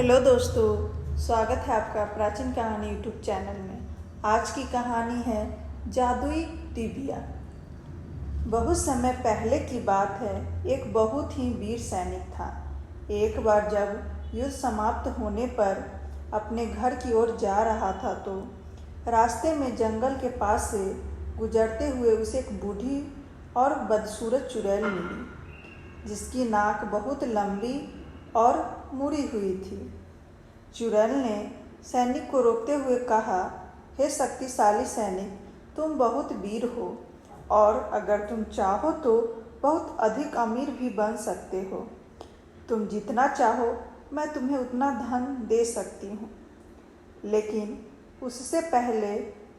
Hello दोस्तों, स्वागत है आपका प्राचीन कहानी यूट्यूब चैनल में। आज की कहानी है जादुई डिबिया। बहुत समय पहले की बात है। एक बहुत ही वीर सैनिक था। एक बार जब युद्ध समाप्त होने पर अपने घर की ओर जा रहा था तो रास्ते में जंगल के पास से गुजरते हुए उसे एक बूढ़ी और बदसूरत चुड़ैल मिली, जिसकी नाक बहुत लंबी और मुड़ी हुई थी। चुड़ैल ने सैनिक को रोकते हुए कहा, हे शक्तिशाली सैनिक, तुम बहुत वीर हो और अगर तुम चाहो तो बहुत अधिक अमीर भी बन सकते हो। तुम जितना चाहो मैं तुम्हें उतना धन दे सकती हूँ, लेकिन उससे पहले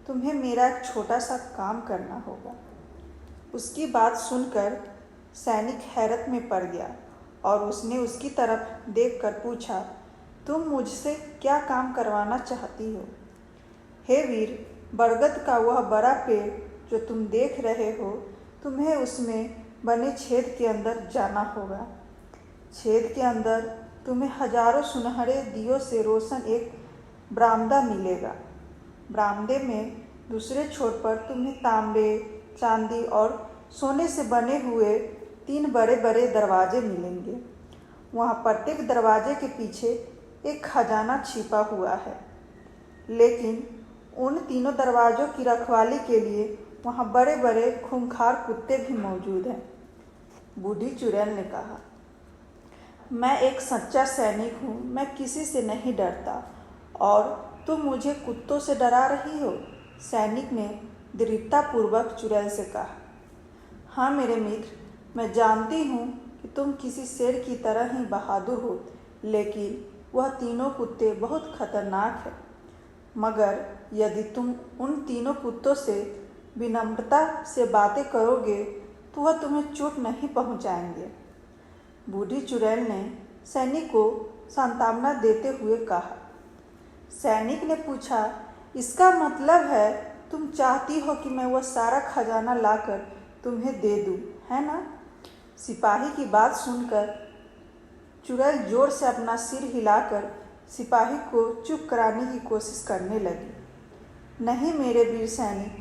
तुम्हें मेरा एक छोटा सा काम करना होगा। उसकी बात सुनकर सैनिक हैरत में पड़ गया और उसने उसकी तरफ देखकर पूछा, तुम मुझसे क्या काम करवाना चाहती हो? हे वीर, बरगद का वह बड़ा पेड़ जो तुम देख रहे हो, तुम्हें उसमें बने छेद के अंदर जाना होगा। छेद के अंदर तुम्हें हजारों सुनहरे दियों से रोशन एक बरामदा मिलेगा। बरामदे में दूसरे छोर पर तुम्हें तांबे, चांदी और सोने से बने हुए 3 बड़े बड़े दरवाजे मिलेंगे। वहाँ प्रत्येक दरवाजे के पीछे एक खजाना छिपा हुआ है, लेकिन उन तीनों दरवाज़ों की रखवाली के लिए वहाँ बड़े बड़े खूंखार कुत्ते भी मौजूद हैं। बूढ़ी चुड़ैल ने कहा, मैं एक सच्चा सैनिक हूँ, मैं किसी से नहीं डरता और तुम मुझे कुत्तों से डरा रही हो? सैनिक ने दृढ़तापूर्वक चुड़ैल से कहा, हाँ मेरे मित्र, मैं जानती हूँ कि तुम किसी शेर की तरह ही बहादुर हो, लेकिन वह तीनों कुत्ते बहुत खतरनाक हैं। मगर यदि तुम उन तीनों कुत्तों से विनम्रता से बातें करोगे तो वह तुम्हें चोट नहीं पहुँचाएंगे। बूढ़ी चुड़ैल ने सैनिक को सांत्वना देते हुए कहा। सैनिक ने पूछा, इसका मतलब है तुम चाहती हो कि मैं वह सारा खजाना लाकर तुम्हें दे दूं, है ना? सिपाही की बात सुनकर चुड़ैल जोर से अपना सिर हिलाकर सिपाही को चुप कराने की कोशिश करने लगी। नहीं मेरे वीर सैनिक,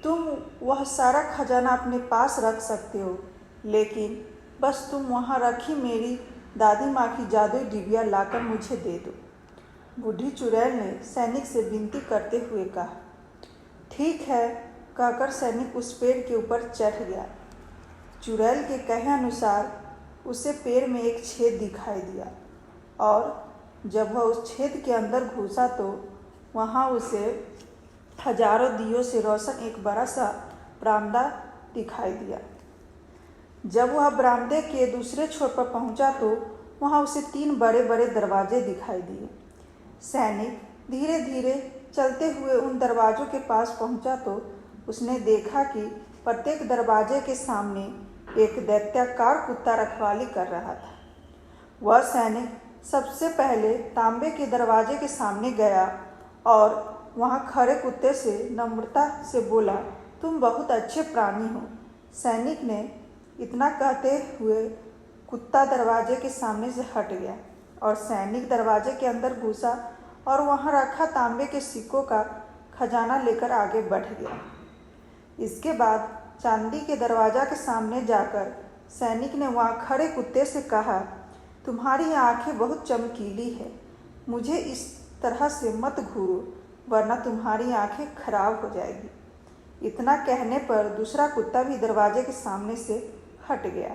तुम वह सारा खजाना अपने पास रख सकते हो, लेकिन बस तुम वहाँ रखी मेरी दादी माँ की जादुई डिबिया लाकर मुझे दे दो। बूढ़ी चुड़ैल ने सैनिक से विनती करते हुए कहा। ठीक है, कहकर सैनिक उस पेड़ के ऊपर चढ़ गया। चुड़ैल के कहे अनुसार उसे पेड़ में एक छेद दिखाई दिया और जब वह उस छेद के अंदर घुसा तो वहाँ उसे हजारों दियों से रोशन एक बड़ा सा बरामदा दिखाई दिया। जब वह बरामदे के दूसरे छोर पर पहुँचा तो वहाँ उसे 3 बड़े बड़े दरवाजे दिखाई दिए। सैनिक धीरे धीरे चलते हुए उन दरवाज़ों के पास पहुँचा तो उसने देखा कि प्रत्येक दरवाजे के सामने एक दैत्याकार कुत्ता रखवाली कर रहा था। वह सैनिक सबसे पहले तांबे के दरवाजे के सामने गया और वहाँ खड़े कुत्ते से नम्रता से बोला, तुम बहुत अच्छे प्राणी हो। सैनिक ने इतना कहते हुए कुत्ता दरवाजे के सामने से हट गया और सैनिक दरवाजे के अंदर घुसा और वहाँ रखा तांबे के सिक्कों का खजाना लेकर आगे बढ़ गया। इसके बाद चांदी के दरवाजा के सामने जाकर सैनिक ने वहाँ खड़े कुत्ते से कहा, तुम्हारी आंखें बहुत चमकीली है, मुझे इस तरह से मत घूरो वरना तुम्हारी आंखें खराब हो जाएगी। इतना कहने पर दूसरा कुत्ता भी दरवाजे के सामने से हट गया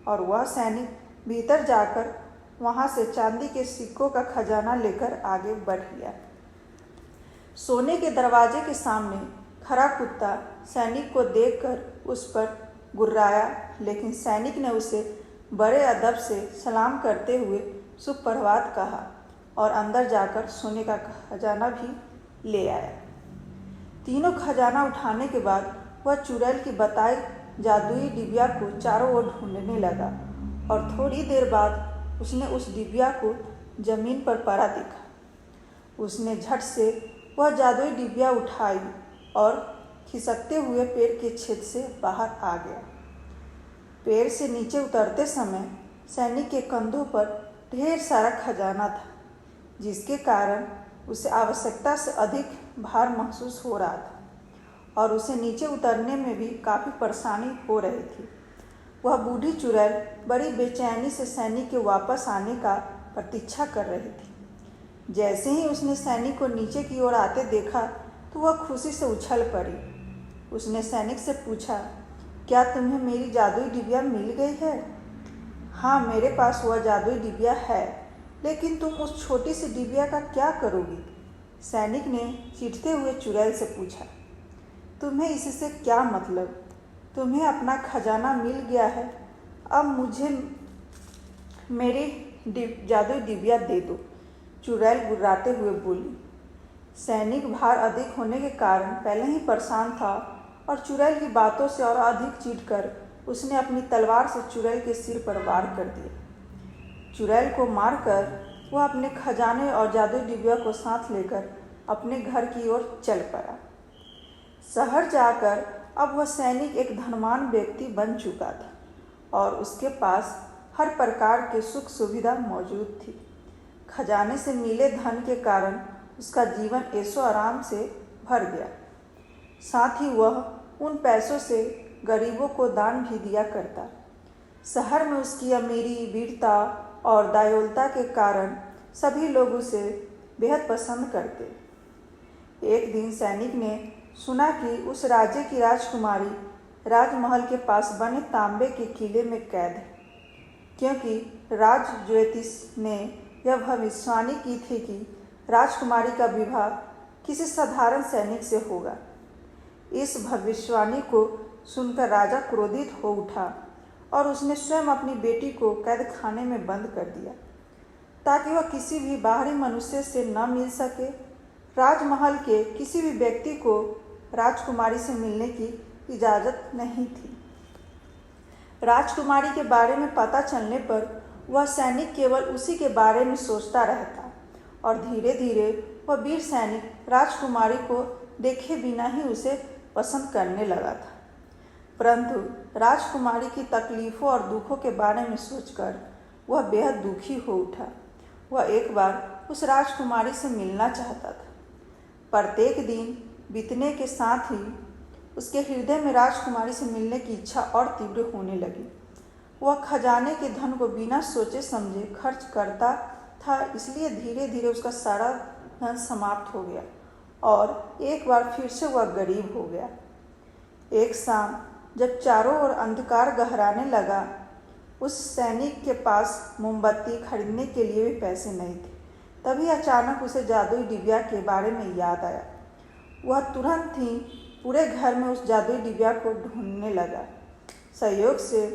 और वह सैनिक भीतर जाकर वहाँ से चांदी के सिक्कों का खजाना लेकर आगे बढ़ गया। सोने के दरवाजे के सामने खड़ा कुत्ता सैनिक को देखकर उस पर गुर्राया, लेकिन सैनिक ने उसे बड़े अदब से सलाम करते हुए सुप्रभात कहा और अंदर जाकर सोने का खजाना भी ले आया। तीनों खजाना उठाने के बाद वह चुड़ैल की बताई जादुई डिबिया को चारों ओर ढूंढने लगा और थोड़ी देर बाद उसने उस डिबिया को जमीन पर पड़ा देखा। उसने झट से वह जादुई डिबिया उठाई और खिसकते हुए पेड़ के छेद से बाहर आ गया। पेड़ से नीचे उतरते समय सैनिक के कंधों पर ढेर सारा खजाना था। जिसके कारण उसे आवश्यकता से अधिक भार महसूस हो रहा था और उसे नीचे उतरने में भी काफ़ी परेशानी हो रही थी। वह बूढ़ी चुड़ैल बड़ी बेचैनी से सैनिक के वापस आने का प्रतीक्षा कर रही थी। जैसे ही उसने सैनिक को नीचे की ओर आते देखा तो वह खुशी से उछल पड़ी। उसने सैनिक से पूछा, क्या तुम्हें मेरी जादुई डिबिया मिल गई है? हाँ, मेरे पास वह जादुई डिबिया है, लेकिन तुम उस छोटी सी डिबिया का क्या करोगी? सैनिक ने चिढ़ते हुए चुड़ैल से पूछा। तुम्हें इससे क्या मतलब? तुम्हें अपना खजाना मिल गया है, अब मुझे मेरी जादुई डिबिया दे दो, चुड़ैल गुर्राते हुए बोली। सैनिक भार अधिक होने के कारण पहले ही परेशान था और चुड़ैल की बातों से और अधिक चिढ़कर उसने अपनी तलवार से चुड़ैल के सिर पर वार कर दिया। चुड़ैल को मारकर वह अपने खजाने और जादुई डिबिया को साथ लेकर अपने घर की ओर चल पड़ा। शहर जाकर अब वह सैनिक एक धनवान व्यक्ति बन चुका था और उसके पास हर प्रकार के सुख सुविधा मौजूद थी। खजाने से मिले धन के कारण उसका जीवन ऐशो आराम से भर गया। साथ ही वह उन पैसों से गरीबों को दान भी दिया करता। शहर में उसकी अमीरी, वीरता और दयालुता के कारण सभी लोग उसे बेहद पसंद करते। एक दिन सैनिक ने सुना कि उस राज्य की राजकुमारी राजमहल के पास बने तांबे के किले में कैद है, क्योंकि राज ज्योतिष ने यह भविष्यवाणी की थी कि राजकुमारी का विवाह किसी साधारण सैनिक से होगा। इस भविष्यवाणी को सुनकर राजा क्रोधित हो उठा और उसने स्वयं अपनी बेटी को कैद खाने में बंद कर दिया ताकि वह किसी भी बाहरी मनुष्य से न मिल सके। राजमहल के किसी भी व्यक्ति को राजकुमारी से मिलने की इजाज़त नहीं थी। राजकुमारी के बारे में पता चलने पर वह सैनिक केवल उसी के बारे में सोचता रहता और धीरे धीरे वह वीर सैनिक राजकुमारी को देखे बिना ही उसे पसंद करने लगा था। परंतु राजकुमारी की तकलीफ़ों और दुखों के बारे में सोचकर वह बेहद दुखी हो उठा। वह एक बार उस राजकुमारी से मिलना चाहता था। प्रत्येक दिन बीतने के साथ ही उसके हृदय में राजकुमारी से मिलने की इच्छा और तीव्र होने लगी। वह खजाने के धन को बिना सोचे समझे खर्च करता था, इसलिए धीरे धीरे उसका सारा धन समाप्त हो गया और एक बार फिर से वह गरीब हो गया। एक शाम जब चारों ओर अंधकार गहराने लगा, उस सैनिक के पास मोमबत्ती खरीदने के लिए भी पैसे नहीं थे। तभी अचानक उसे जादुई डिबिया के बारे में याद आया। वह तुरंत ही पूरे घर में उस जादुई डिबिया को ढूंढने लगा। संयोग से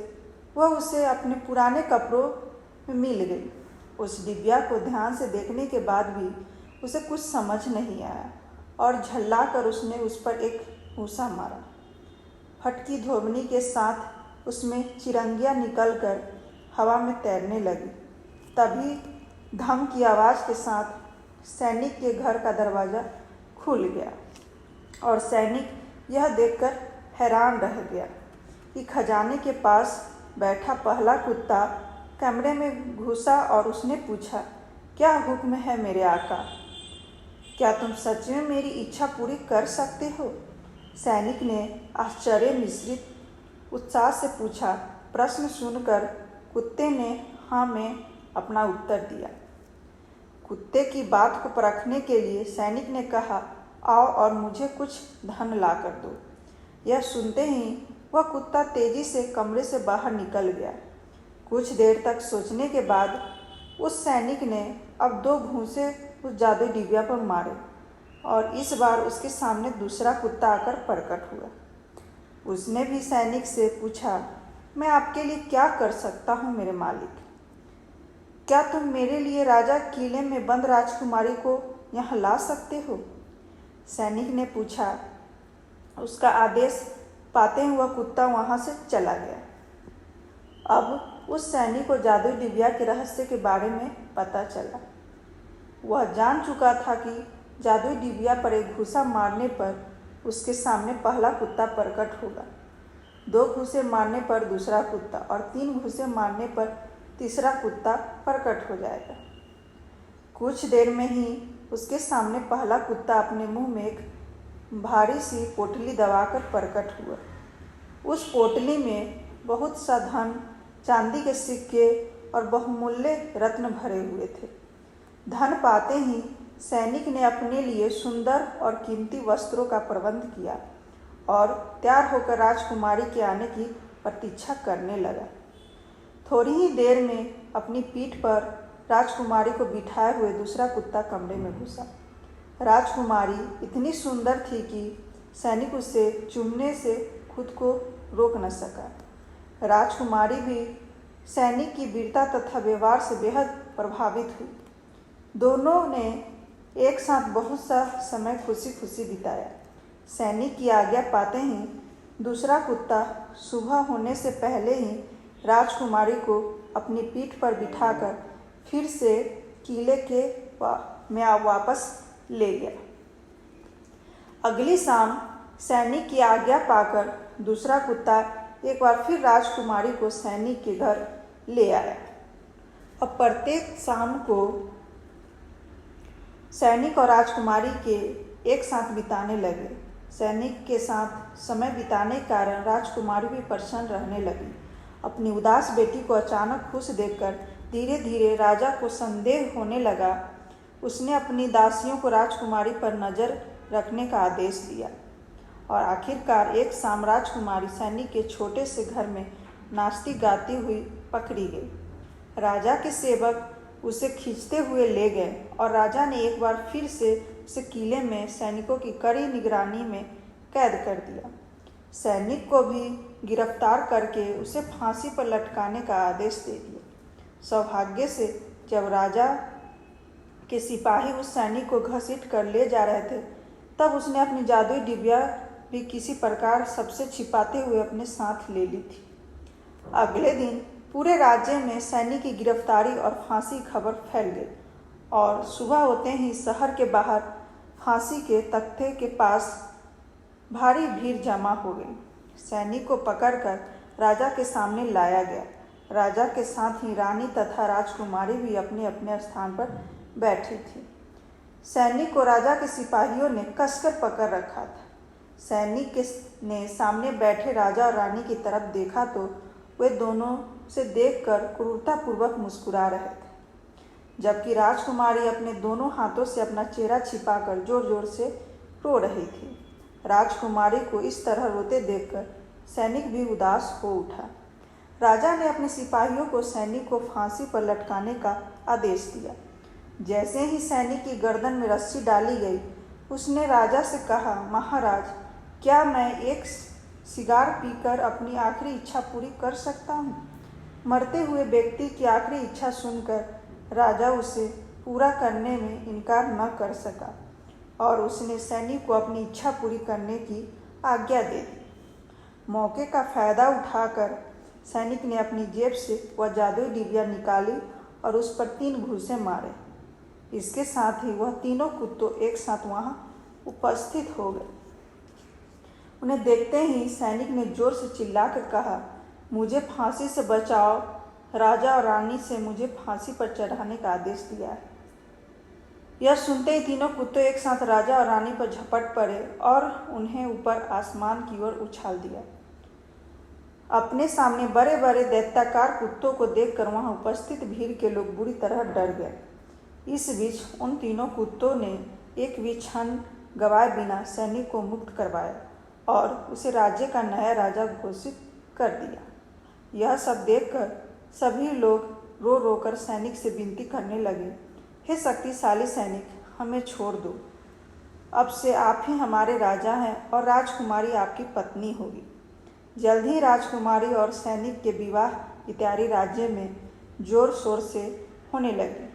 वह उसे अपने पुराने कपड़ों में मिल गई। उस डिबिया को ध्यान से देखने के बाद भी उसे कुछ समझ नहीं आया और झल्लाकर उसने उस पर एक घूंसा मारा। फटकी ध्वनि के साथ उसमें चिरंगियाँ निकलकर हवा में तैरने लगी। तभी धम की आवाज़ के साथ सैनिक के घर का दरवाज़ा खुल गया और सैनिक यह देखकर हैरान रह गया कि खजाने के पास बैठा पहला कुत्ता कमरे में घुसा और उसने पूछा, क्या हुक्म है मेरे आका? क्या तुम सच में मेरी इच्छा पूरी कर सकते हो? सैनिक ने आश्चर्य मिश्रित उत्साह से पूछा। प्रश्न सुनकर कुत्ते ने हाँ में अपना उत्तर दिया। कुत्ते की बात को परखने के लिए सैनिक ने कहा, आओ और मुझे कुछ धन ला कर दो। यह सुनते ही वह कुत्ता तेजी से कमरे से बाहर निकल गया। कुछ देर तक सोचने के बाद उस सैनिक ने अब 2 घूंसे उस जादुई डिबिया पर मारे और इस बार उसके सामने दूसरा कुत्ता आकर प्रकट हुआ। उसने भी सैनिक से पूछा, मैं आपके लिए क्या कर सकता हूँ मेरे मालिक? क्या तुम मेरे लिए राजा किले में बंद राजकुमारी को यहाँ ला सकते हो? सैनिक ने पूछा। उसका आदेश पाते ही वह कुत्ता वहाँ से चला गया। अब उस सैनिक को जादुई डिबिया के रहस्य के बारे में पता चला। वह जान चुका था कि जादुई डिबिया पर एक घूंसा मारने पर उसके सामने पहला कुत्ता प्रकट होगा, 2 घूंसे मारने पर दूसरा कुत्ता और 3 घूंसे मारने पर तीसरा कुत्ता प्रकट हो जाएगा। कुछ देर में ही उसके सामने पहला कुत्ता अपने मुंह में एक भारी सी पोटली दबाकर प्रकट हुआ। उस पोटली में बहुत सा धन, चांदी के सिक्के और बहुमूल्य रत्न भरे हुए थे। धन पाते ही सैनिक ने अपने लिए सुंदर और कीमती वस्त्रों का प्रबंध किया और तैयार होकर राजकुमारी के आने की प्रतीक्षा करने लगा। थोड़ी ही देर में अपनी पीठ पर राजकुमारी को बिठाए हुए दूसरा कुत्ता कमरे में घुसा। राजकुमारी इतनी सुंदर थी कि सैनिक उसे चूमने से खुद को रोक न सका। राजकुमारी भी सैनिक की वीरता तथा व्यवहार से बेहद प्रभावित हुई। दोनों ने एक साथ बहुत सा समय खुशी खुशी बिताया। सैनिक की आज्ञा पाते ही दूसरा कुत्ता सुबह होने से पहले ही राजकुमारी को अपनी पीठ पर बिठाकर फिर से किले में वापस ले गया। अगली शाम सैनिक की आज्ञा पाकर दूसरा कुत्ता एक बार फिर राजकुमारी को सैनिक के घर ले आया। अब प्रत्येक शाम को सैनिक और राजकुमारी के एक साथ बिताने लगे। सैनिक के साथ समय बिताने के कारण राजकुमारी भी प्रसन्न रहने लगी। अपनी उदास बेटी को अचानक खुश देखकर धीरे धीरे राजा को संदेह होने लगा। उसने अपनी दासियों को राजकुमारी पर नज़र रखने का आदेश दिया और आखिरकार एक शाम राजकुमारी सैनिक के छोटे से घर में नाचती गाती हुई पकड़ी गई। राजा के सेवक उसे खींचते हुए ले गए और राजा ने एक बार फिर से उसे किले में सैनिकों की कड़ी निगरानी में कैद कर दिया। सैनिक को भी गिरफ्तार करके उसे फांसी पर लटकाने का आदेश दे दिया। सौभाग्य से जब राजा के सिपाही उस सैनिक को घसीट कर ले जा रहे थे, तब उसने अपनी जादुई डिबिया भी किसी प्रकार सबसे छिपाते हुए अपने साथ ले ली थी। अगले दिन पूरे राज्य में सैनिक की गिरफ्तारी और फांसी की खबर फैल गई और सुबह होते ही शहर के बाहर फांसी के तख्ते के पास भारी भीड़ जमा हो गई। सैनिक को पकड़कर राजा के सामने लाया गया। राजा के साथ ही रानी तथा राजकुमारी भी अपने अपने स्थान पर बैठी थी। सैनिक को राजा के सिपाहियों ने कसकर पकड़ रखा था। सैनिक ने सामने बैठे राजा और रानी की तरफ देखा तो वे दोनों से देखकर क्रूरतापूर्वक मुस्कुरा रहे थे, जबकि राजकुमारी अपने दोनों हाथों से अपना चेहरा छिपाकर जोर जोर से रो रही थी। राजकुमारी को इस तरह रोते देखकर सैनिक भी उदास हो उठा। राजा ने अपने सिपाहियों को सैनिक को फांसी पर लटकाने का आदेश दिया। जैसे ही सैनिक की गर्दन में रस्सी डाली गई, उसने राजा से कहा, महाराज, क्या मैं एक सिगार पीकर अपनी आखिरी इच्छा पूरी कर सकता हूँ? मरते हुए व्यक्ति की आखिरी इच्छा सुनकर राजा उसे पूरा करने में इनकार न कर सका और उसने सैनिक को अपनी इच्छा पूरी करने की आज्ञा दे दी। मौके का फायदा उठाकर सैनिक ने अपनी जेब से वह जादुई डिबिया निकाली और उस पर 3 घूंसे मारे। इसके साथ ही वह तीनों कुत्तों एक साथ वहां उपस्थित हो गए। उन्हें देखते ही सैनिक ने जोर से चिल्लाकर कहा, मुझे फांसी से बचाओ। राजा और रानी से मुझे फांसी पर चढ़ाने का आदेश दिया है। यह सुनते ही तीनों कुत्ते एक साथ राजा और रानी पर झपट पड़े और उन्हें ऊपर आसमान की ओर उछाल दिया। अपने सामने बड़े बड़े दैत्याकार कुत्तों को देखकर वहां उपस्थित भीड़ के लोग बुरी तरह डर गए। इस बीच उन तीनों कुत्तों ने एक भी क्षण गवाए बिना सैनिक को मुक्त करवाया और उसे राज्य का नया राजा घोषित कर दिया। यह सब देखकर सभी लोग रो रो कर सैनिक से विनती करने लगे, हे शक्तिशाली सैनिक, हमें छोड़ दो। अब से आप ही हमारे राजा हैं और राजकुमारी आपकी पत्नी होगी। जल्द ही राजकुमारी और सैनिक के विवाह की तैयारी राज्य में जोर शोर से होने लगी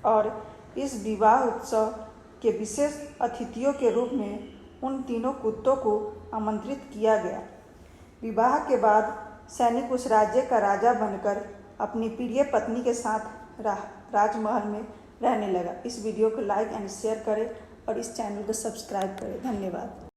और इस विवाह उत्सव के विशेष अतिथियों के रूप में उन तीनों कुत्तों को आमंत्रित किया गया। विवाह के बाद सैनिक उस राज्य का राजा बनकर अपनी प्रिय पत्नी के साथ राजमहल में रहने लगा। इस वीडियो को लाइक एंड शेयर करें और इस चैनल को सब्सक्राइब करें। धन्यवाद।